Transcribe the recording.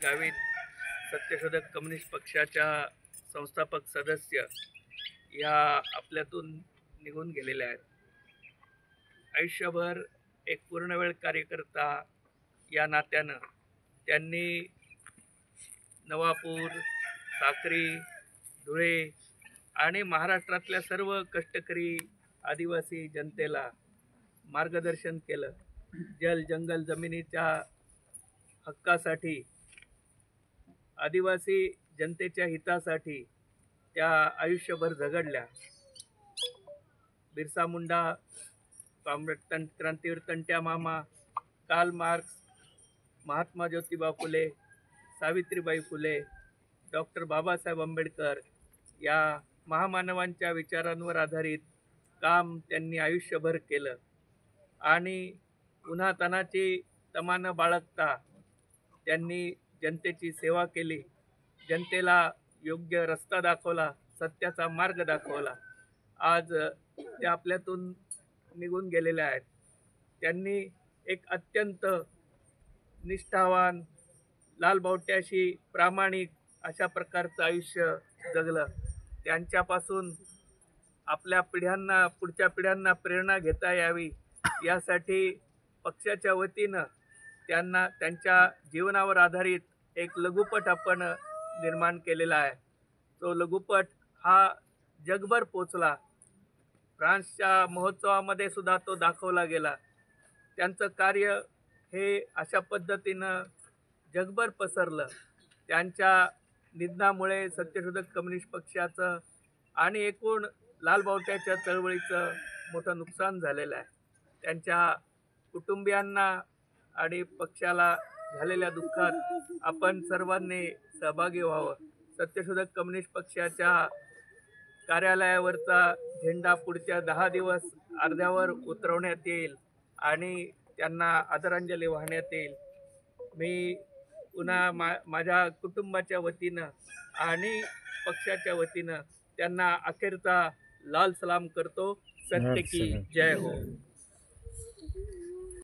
गावित सत्यशोधक कम्युनिस्ट पक्षाच्या संस्थापक सदस्य या आपल्यातून निघून गेलेल्या आहेत. आयुष्यभर एक पूर्णवेळ कार्यकर्ता या नात्यानं त्यांनी नवापूर, साक्री, धुळे आणि महाराष्ट्रातल्या सर्व कष्टकरी आदिवासी जनतेला मार्गदर्शन केलं. जल जंगल जमिनीच्या हक्कासाठी, आदिवासी जनतेच्या हितासाठी त्या आयुष्यभर झगडल्या. बिरसा मुंडा, क्रांतीवीर तंट्या मामा, Karl Marx, Mahatma Jyotiba Phule, Savitribai Phule, doctor Babasaheb Ambedkar या महामानवांच्या विचारांवर आधारित काम त्यांनी आयुष्यभर केलं आणि उन्हातानाची तमा न बाळगता त्यांनी जनतेची सेवा केली. जनतेला योग्य रस्ता दाखवला, सत्याचा मार्ग दाखवला. आज ते आपल्यातून निघून गेलेले आहेत. त्यांनी एक अत्यंत निष्ठावान, लालबावट्याशी प्रामाणिक अशा प्रकारचं आयुष्य जगलं. त्यांच्यापासून आपल्या पिढ्यांना, पुढच्या पिढ्यांना प्रेरणा घेता यावी यासाठी पक्षाच्या वतीनं त्यांना त्यांच्या जीवनावर आधारित एक लघुपट आपण निर्माण केलेला आहे. तो लघुपट हा जगभर पोचला. फ्रान्सच्या महोत्सवामध्ये सुद्धा तो दाखवला गेला. त्यांचं कार्य हे अशा पद्धतीनं जगभर पसरलं. त्यांच्या निधनामुळे सत्यशोधक कम्युनिस्ट पक्षाचं आणि एकूण लालबावट्याच्या चळवळीचं मोठं नुकसान झालेलं आहे. त्यांच्या कुटुंबियांना आणि पक्षाला झालेल्या दुःखात आपण सर्वांनी सहभागी व्हावं. सत्यशोधक कम्युनिस्ट पक्षाच्या कार्यालयावरचा झेंडा पुढच्या 10 दिवस अर्ध्यावर उतरवण्यात येईल आणि त्यांना आदरांजली वाहण्यात येईल. मी पुन्हा माझ्या कुटुंबाच्या वतीनं आणि पक्षाच्या वतीनं त्यांना अखेरचा लाल सलाम करतो. सत्य की जय हो.